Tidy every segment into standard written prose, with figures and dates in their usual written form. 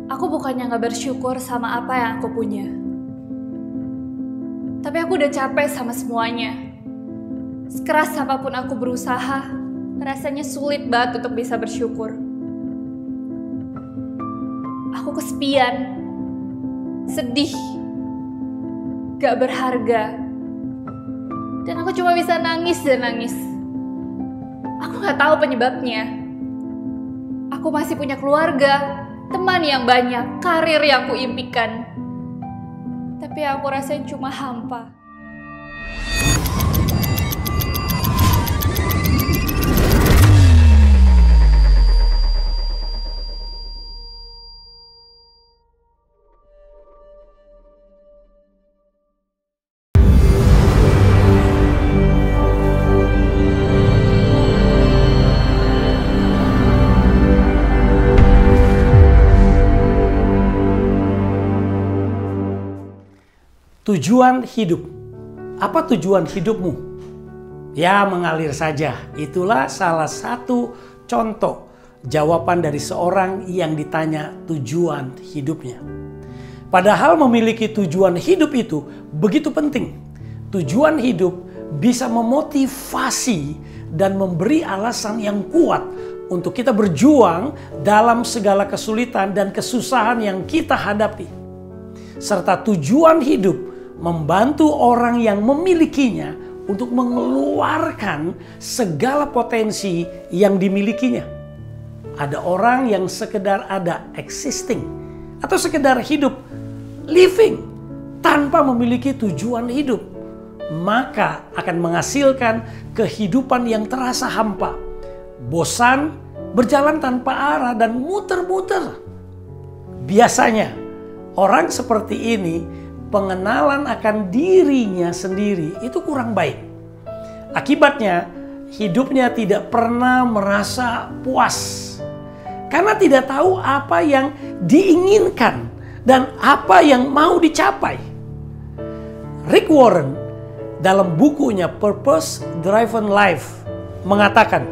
Aku bukannya gak bersyukur sama apa yang aku punya. Tapi aku udah capek sama semuanya. Sekeras apapun aku berusaha, rasanya sulit banget untuk bisa bersyukur. Aku kesepian, sedih, gak berharga. Dan aku cuma bisa nangis dan nangis. Aku gak tahu penyebabnya. Aku masih punya keluarga, teman yang banyak, karir yang aku impikan. Tapi aku rasain cuma hampa. Tujuan hidup. Apa tujuan hidupmu? Ya, mengalir saja. Itulah salah satu contoh jawaban dari seorang yang ditanya tujuan hidupnya. Padahal memiliki tujuan hidup itu begitu penting. Tujuan hidup bisa memotivasi dan memberi alasan yang kuat untuk kita berjuang dalam segala kesulitan dan kesusahan yang kita hadapi. Serta tujuan hidup membantu orang yang memilikinya untuk mengeluarkan segala potensi yang dimilikinya. Ada orang yang sekedar ada existing atau sekedar hidup, living, tanpa memiliki tujuan hidup, maka akan menghasilkan kehidupan yang terasa hampa, bosan, berjalan tanpa arah dan muter-muter. Biasanya orang seperti ini pengenalan akan dirinya sendiri itu kurang baik. Akibatnya, hidupnya tidak pernah merasa puas. Karena tidak tahu apa yang diinginkan dan apa yang mau dicapai. Rick Warren dalam bukunya Purpose Driven Life mengatakan,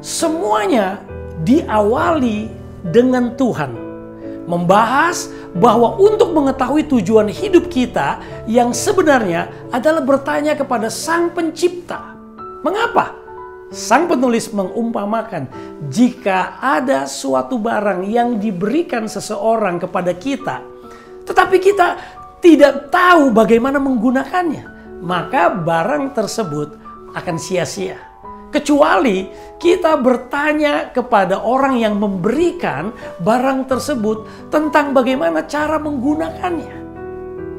semuanya diawali dengan Tuhan. Membahas bahwa untuk mengetahui tujuan hidup kita yang sebenarnya adalah bertanya kepada Sang Pencipta. Mengapa? Sang penulis mengumpamakan jika ada suatu barang yang diberikan seseorang kepada kita, tetapi kita tidak tahu bagaimana menggunakannya, maka barang tersebut akan sia-sia. Kecuali kita bertanya kepada orang yang memberikan barang tersebut tentang bagaimana cara menggunakannya.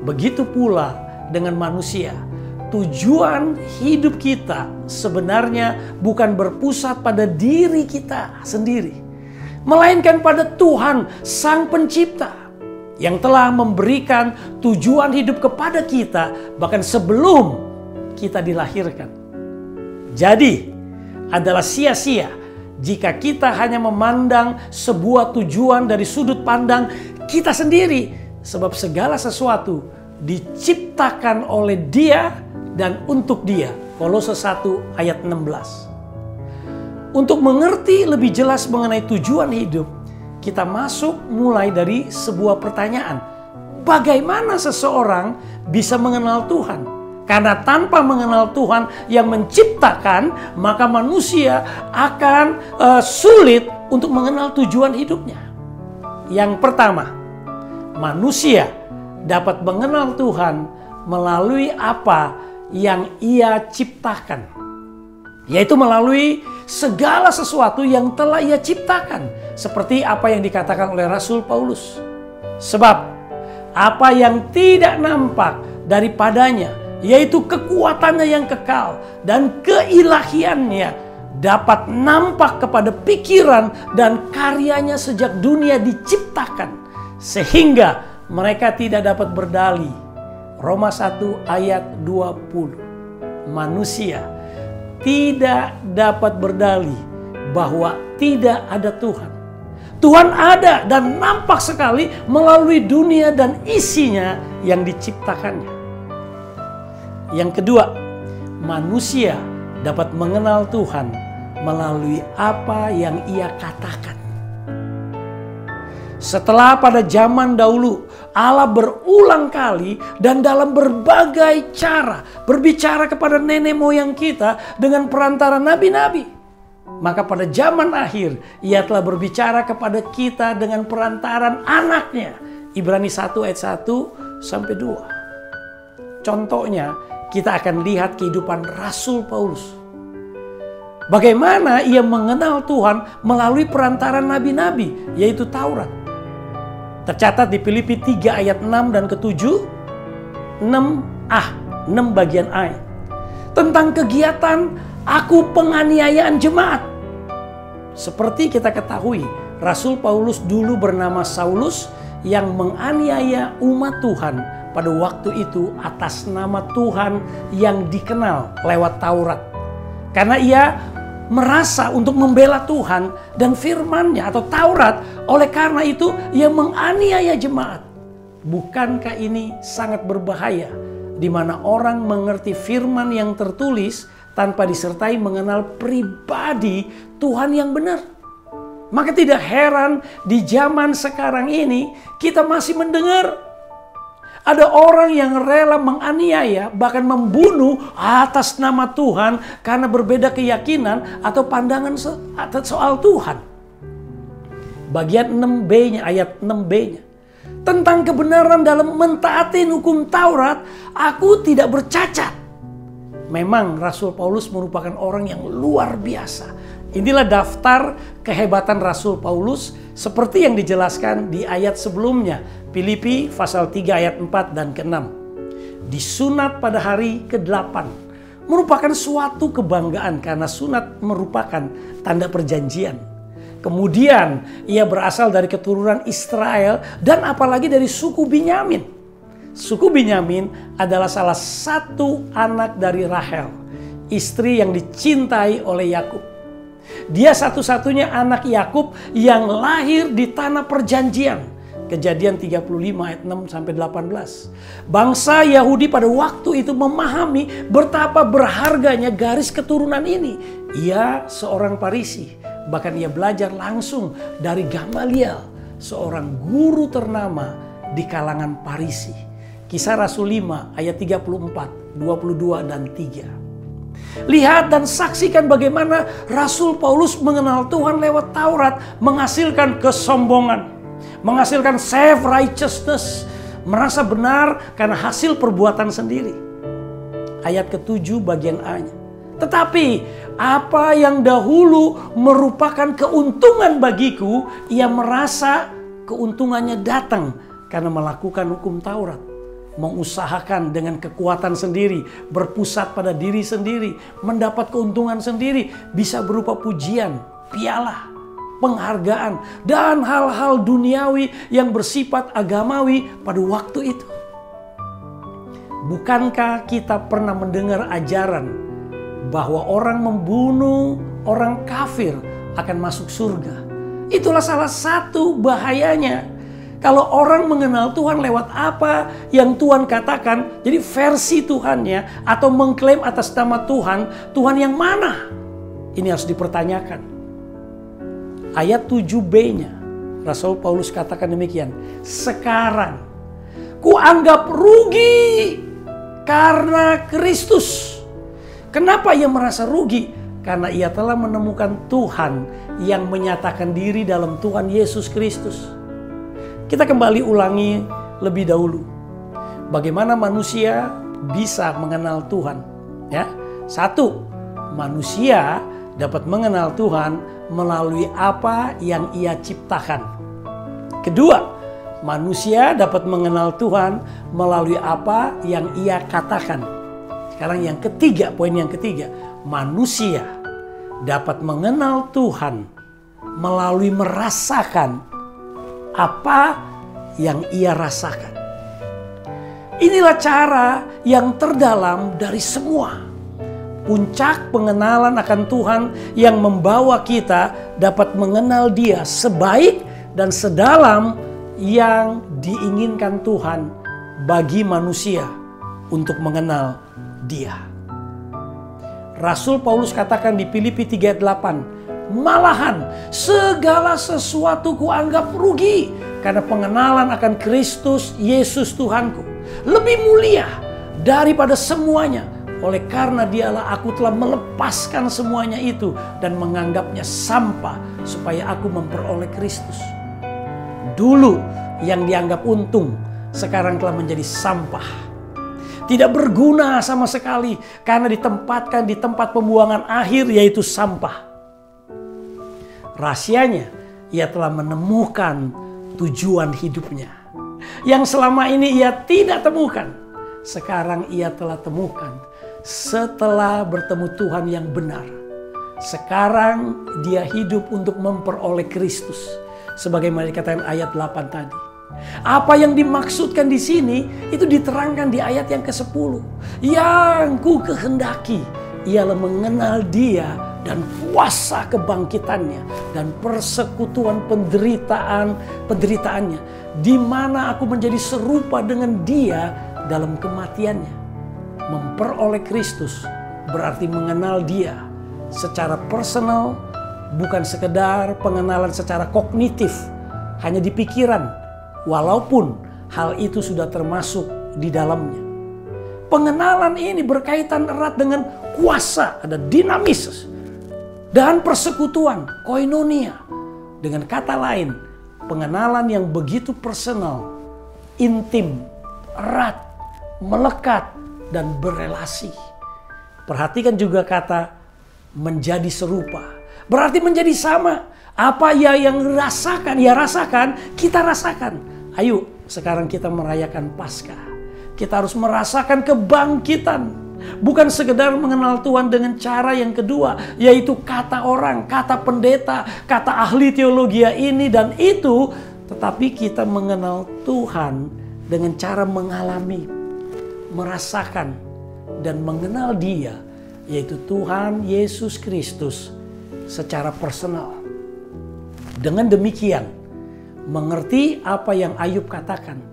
Begitu pula dengan manusia. Tujuan hidup kita sebenarnya bukan berpusat pada diri kita sendiri, melainkan pada Tuhan Sang Pencipta yang telah memberikan tujuan hidup kepada kita bahkan sebelum kita dilahirkan. Jadi, adalah sia-sia jika kita hanya memandang sebuah tujuan dari sudut pandang kita sendiri, sebab segala sesuatu diciptakan oleh Dia dan untuk Dia. Kolose 1 ayat 16. Untuk mengerti lebih jelas mengenai tujuan hidup, kita masuk mulai dari sebuah pertanyaan. Bagaimana seseorang bisa mengenal Tuhan? Karena tanpa mengenal Tuhan yang menciptakan, maka manusia akan sulit untuk mengenal tujuan hidupnya. Yang pertama, manusia dapat mengenal Tuhan melalui apa yang Ia ciptakan. Yaitu melalui segala sesuatu yang telah Ia ciptakan. Seperti apa yang dikatakan oleh Rasul Paulus. Sebab apa yang tidak nampak daripadanya, yaitu kekuatannya yang kekal dan keilahiannya dapat nampak kepada pikiran dan karyanya sejak dunia diciptakan, sehingga mereka tidak dapat berdalih. Roma 1 ayat 20. Manusia tidak dapat berdalih bahwa tidak ada Tuhan. Tuhan ada dan nampak sekali melalui dunia dan isinya yang diciptakannya. Yang kedua, manusia dapat mengenal Tuhan melalui apa yang Ia katakan. Setelah pada zaman dahulu Allah berulang kali dan dalam berbagai cara berbicara kepada nenek moyang kita dengan perantara nabi-nabi, maka pada zaman akhir Ia telah berbicara kepada kita dengan perantaran anaknya. Ibrani 1 ayat 1 sampai 2. Contohnya, kita akan lihat kehidupan Rasul Paulus. Bagaimana ia mengenal Tuhan melalui perantaran nabi-nabi, yaitu Taurat. Tercatat di Filipi 3 ayat 6 dan ke-7, 6 bagian ayat. Tentang kegiatan aku penganiayaan jemaat. Seperti kita ketahui, Rasul Paulus dulu bernama Saulus yang menganiaya umat Tuhan pada waktu itu atas nama Tuhan yang dikenal lewat Taurat. Karena ia merasa untuk membela Tuhan dan firman-Nya atau Taurat, oleh karena itu ia menganiaya jemaat. Bukankah ini sangat berbahaya, di mana orang mengerti firman yang tertulis tanpa disertai mengenal pribadi Tuhan yang benar? Maka tidak heran di zaman sekarang ini kita masih mendengar ada orang yang rela menganiaya, bahkan membunuh atas nama Tuhan karena berbeda keyakinan atau pandangan soal Tuhan. Bagian 6b-nya, ayat 6b-nya. Tentang kebenaran dalam mentaati hukum Taurat, aku tidak bercacat. Memang Rasul Paulus merupakan orang yang luar biasa. Inilah daftar kehebatan Rasul Paulus seperti yang dijelaskan di ayat sebelumnya. Filipi pasal 3 ayat 4 dan ke-6. Disunat pada hari ke-8 merupakan suatu kebanggaan karena sunat merupakan tanda perjanjian. Kemudian ia berasal dari keturunan Israel dan apalagi dari suku Binyamin. Suku Binyamin adalah salah satu anak dari Rahel, istri yang dicintai oleh Yakub. Dia satu-satunya anak Yakub yang lahir di tanah perjanjian. Kejadian 35 ayat 6 sampai 18. Bangsa Yahudi pada waktu itu memahami betapa berharganya garis keturunan ini. Ia seorang Farisi, bahkan ia belajar langsung dari Gamaliel, seorang guru ternama di kalangan Farisi. Kisah Rasul 5 ayat 34, 22 dan 3. Lihat dan saksikan bagaimana Rasul Paulus mengenal Tuhan lewat Taurat menghasilkan kesombongan, menghasilkan self-righteousness, merasa benar karena hasil perbuatan sendiri. Ayat ke-7 bagian A-nya. Tetapi apa yang dahulu merupakan keuntungan bagiku, ia merasa keuntungannya datang karena melakukan hukum Taurat. Mengusahakan dengan kekuatan sendiri, berpusat pada diri sendiri, mendapat keuntungan sendiri, bisa berupa pujian, piala, penghargaan, dan hal-hal duniawi yang bersifat agamawi pada waktu itu. Bukankah kita pernah mendengar ajaran bahwa orang membunuh orang kafir akan masuk surga? Itulah salah satu bahayanya. Kalau orang mengenal Tuhan lewat apa yang Tuhan katakan, jadi versi Tuhannya atau mengklaim atas nama Tuhan, Tuhan yang mana? Ini harus dipertanyakan. Ayat 7b-nya, Rasul Paulus katakan demikian. Sekarang, kuanggap rugi karena Kristus. Kenapa ia merasa rugi? Karena ia telah menemukan Tuhan yang menyatakan diri dalam Tuhan Yesus Kristus. Kita kembali ulangi lebih dahulu. Bagaimana manusia bisa mengenal Tuhan? Ya, satu, manusia dapat mengenal Tuhan melalui apa yang ia ciptakan. Kedua, manusia dapat mengenal Tuhan melalui apa yang ia katakan. Sekarang yang ketiga, poin yang ketiga, manusia dapat mengenal Tuhan melalui merasakan apa yang ia rasakan. Inilah cara yang terdalam dari semua. Puncak pengenalan akan Tuhan yang membawa kita dapat mengenal Dia sebaik dan sedalam yang diinginkan Tuhan bagi manusia untuk mengenal Dia. Rasul Paulus katakan di Filipi 3:8, malahan segala sesuatu kuanggap rugi Karena pengenalan akan Kristus Yesus Tuhanku lebih mulia daripada semuanya. Oleh karena dialah aku telah melepaskan semuanya itu dan menganggapnya sampah supaya aku memperoleh Kristus. Dulu yang dianggap untung sekarang telah menjadi sampah. Tidak berguna sama sekali karena ditempatkan di tempat pembuangan akhir, yaitu sampah. Rahasianya, ia telah menemukan tujuan hidupnya yang selama ini ia tidak temukan. Sekarang ia telah temukan setelah bertemu Tuhan yang benar. Sekarang dia hidup untuk memperoleh Kristus, sebagaimana dikatakan ayat 8 tadi. Apa yang dimaksudkan di sini itu diterangkan di ayat yang ke-10. Yang ku kehendaki ialah mengenal Dia dan kuasa kebangkitannya dan persekutuan penderitaannya, di mana aku menjadi serupa dengan Dia dalam kematiannya. Memperoleh Kristus berarti mengenal Dia secara personal, bukan sekedar pengenalan secara kognitif, hanya di pikiran, walaupun hal itu sudah termasuk di dalamnya. Pengenalan ini berkaitan erat dengan kuasa, ada dinamis, dan persekutuan, koinonia. Dengan kata lain, pengenalan yang begitu personal, intim, erat, melekat, dan berelasi. Perhatikan juga kata menjadi serupa. Berarti menjadi sama. Apa ya yang ia rasakan, kita rasakan. Ayo sekarang kita merayakan Paskah. Kita harus merasakan kebangkitan. Bukan sekedar mengenal Tuhan dengan cara yang kedua, yaitu kata orang, kata pendeta, kata ahli teologi ini dan itu. Tetapi kita mengenal Tuhan dengan cara mengalami, merasakan dan mengenal Dia, yaitu Tuhan Yesus Kristus secara personal. Dengan demikian, mengerti apa yang Ayub katakan.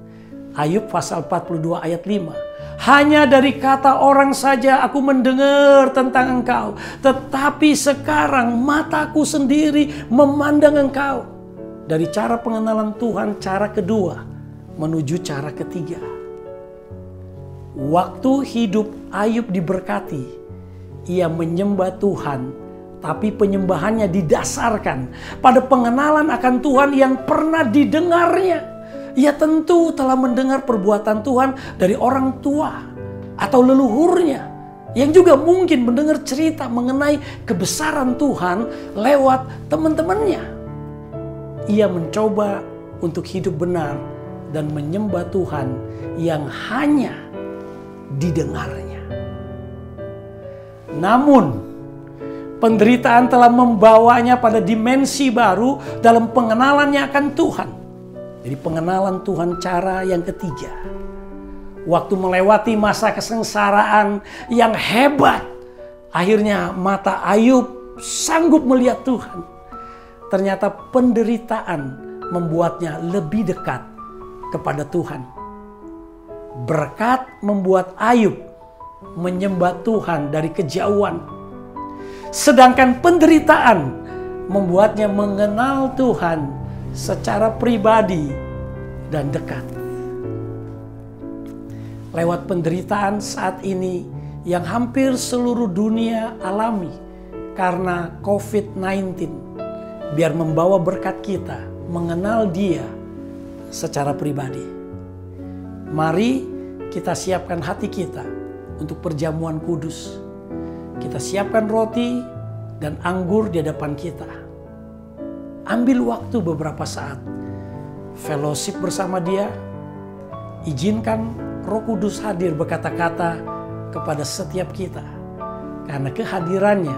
Ayub pasal 42 ayat 5. Hanya dari kata orang saja aku mendengar tentang Engkau, tetapi sekarang mataku sendiri memandang Engkau. Dari cara pengenalan Tuhan, cara kedua menuju cara ketiga. Waktu hidup Ayub diberkati, ia menyembah Tuhan, tapi penyembahannya didasarkan pada pengenalan akan Tuhan yang pernah didengarnya. Ia tentu telah mendengar perbuatan Tuhan dari orang tua atau leluhurnya, yang juga mungkin mendengar cerita mengenai kebesaran Tuhan lewat teman-temannya. Ia mencoba untuk hidup benar dan menyembah Tuhan yang hanya didengarnya. Namun, penderitaan telah membawanya pada dimensi baru dalam pengenalannya akan Tuhan. Jadi pengenalan Tuhan cara yang ketiga. Waktu melewati masa kesengsaraan yang hebat, akhirnya mata Ayub sanggup melihat Tuhan. Ternyata penderitaan membuatnya lebih dekat kepada Tuhan. Berkat membuat Ayub menyembah Tuhan dari kejauhan. Sedangkan penderitaan membuatnya mengenal Tuhan secara pribadi dan dekat. Lewat penderitaan saat ini yang hampir seluruh dunia alami karena COVID-19, biar membawa berkat kita mengenal Dia secara pribadi. Mari kita siapkan hati kita untuk perjamuan kudus. Kita siapkan roti dan anggur di hadapan kita. Ambil waktu beberapa saat, fellowship bersama Dia. Izinkan Roh Kudus hadir berkata-kata kepada setiap kita. Karena kehadirannya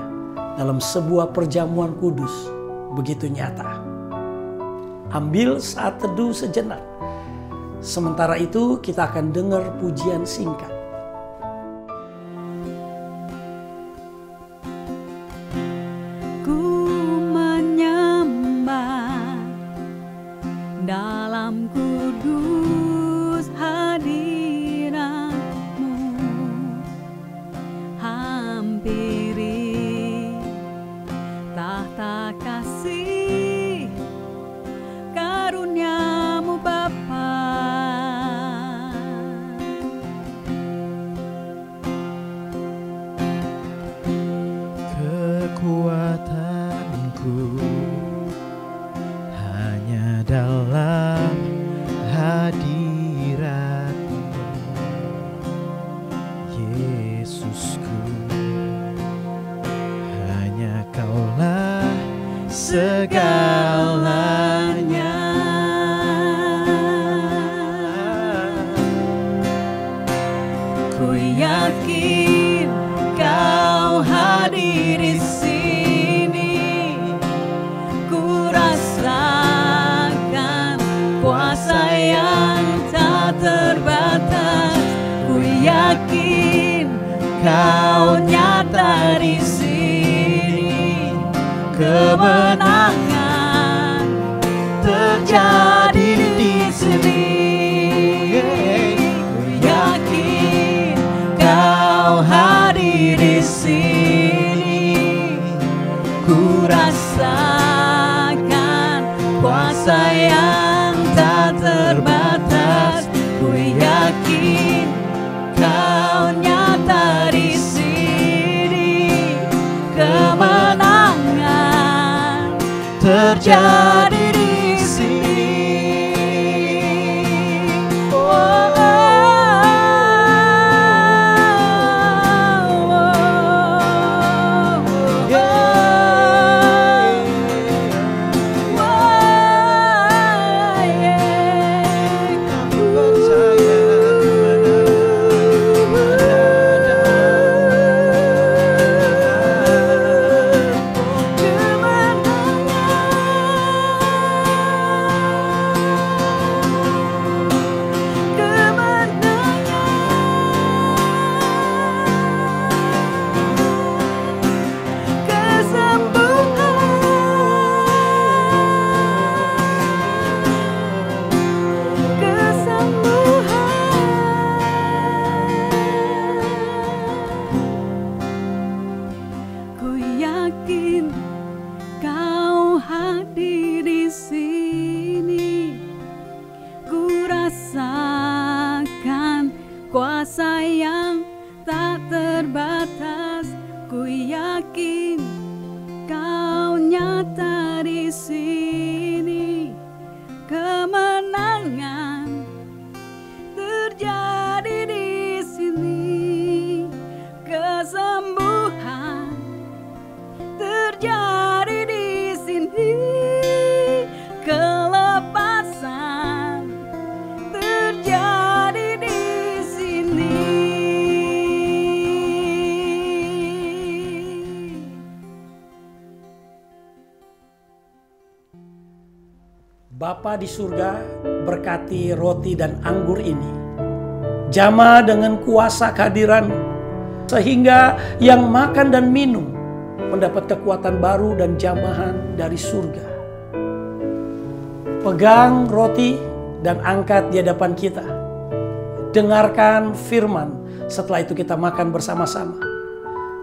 dalam sebuah perjamuan kudus begitu nyata. Ambil saat teduh sejenak. Sementara itu kita akan dengar pujian singkat. Dalam kudus hadirat-Mu, hampiri tahta kasih karunia-Mu. dalam hadirat-Mu, Yesusku. Hanya Kaulah segalanya. Ku yakin Kau hadir di sini, ku rasakan kuasa yang tak terbatas. Ku yakin Kau nyata di sini, kemenangan terjadi di sini. Ku yakin Kau hadir di sini, ku rasakan kuasa yang tak terbatas. Ku yakin Kau nyata di sini, kemenangan terjadi di sini. Kuasa yang tak terbatas, ku yakin Kau nyata di sini, kemenangan terjadi di sini, kesembuhan terjadi di sini, kelepasan terjadi di Bapa di surga, berkati roti dan anggur ini, jamah dengan kuasa kehadiran, sehingga yang makan dan minum mendapat kekuatan baru dan jamahan dari surga. Pegang roti dan angkat di hadapan kita. Dengarkan firman, setelah itu kita makan bersama-sama.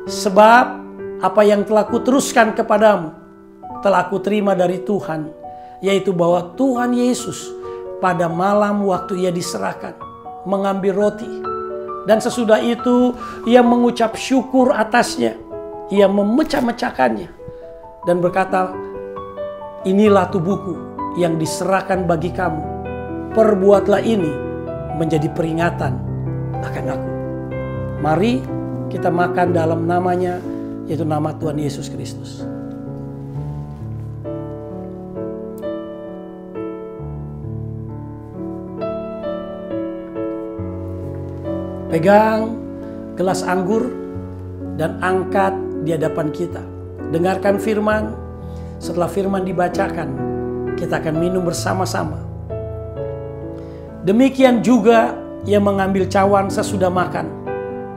Sebab apa yang telah kuteruskan kepadamu, telah kuterima dari Tuhan, yaitu bahwa Tuhan Yesus pada malam waktu Ia diserahkan mengambil roti, dan sesudah itu Ia mengucap syukur atasnya. Ia memecah-mecahkannya dan berkata, inilah tubuhku yang diserahkan bagi kamu. Perbuatlah ini menjadi peringatan akan aku. Mari kita makan dalam namanya, yaitu nama Tuhan Yesus Kristus. Pegang gelas anggur dan angkat di hadapan kita. Dengarkan firman. Setelah firman dibacakan, kita akan minum bersama-sama. Demikian juga Ia mengambil cawan sesudah makan,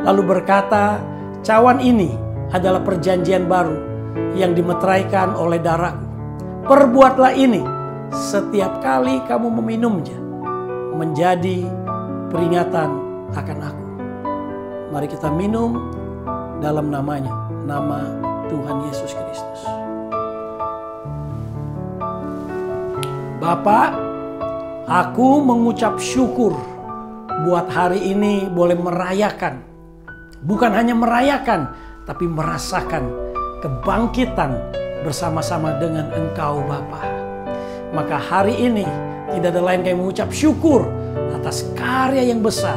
lalu berkata, cawan ini adalah perjanjian baru yang dimeteraikan oleh darahku. Perbuatlah ini setiap kali kamu meminumnya, menjadi peringatan akan aku. Mari kita minum dalam namanya, nama Tuhan Yesus Kristus. Bapa, aku mengucap syukur buat hari ini boleh merayakan. Bukan hanya merayakan, tapi merasakan kebangkitan bersama-sama dengan Engkau Bapa. Maka hari ini tidak ada lain kayak mengucap syukur atas karya yang besar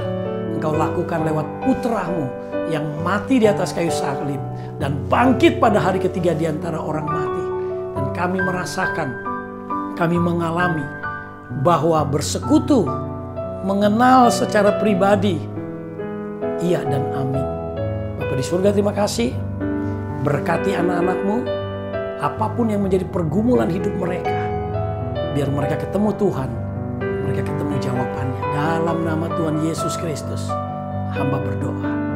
Engkau lakukan lewat putramu yang mati di atas kayu salib dan bangkit pada hari ketiga di antara orang mati. Dan kami merasakan, kami mengalami bahwa bersekutu, mengenal secara pribadi, iya dan amin. Bapa di surga, terima kasih. Berkati anak-anakmu, apapun yang menjadi pergumulan hidup mereka, biar mereka ketemu Tuhan, mereka ketemu jawabannya. Dalam nama Tuhan Yesus Kristus, hamba berdoa.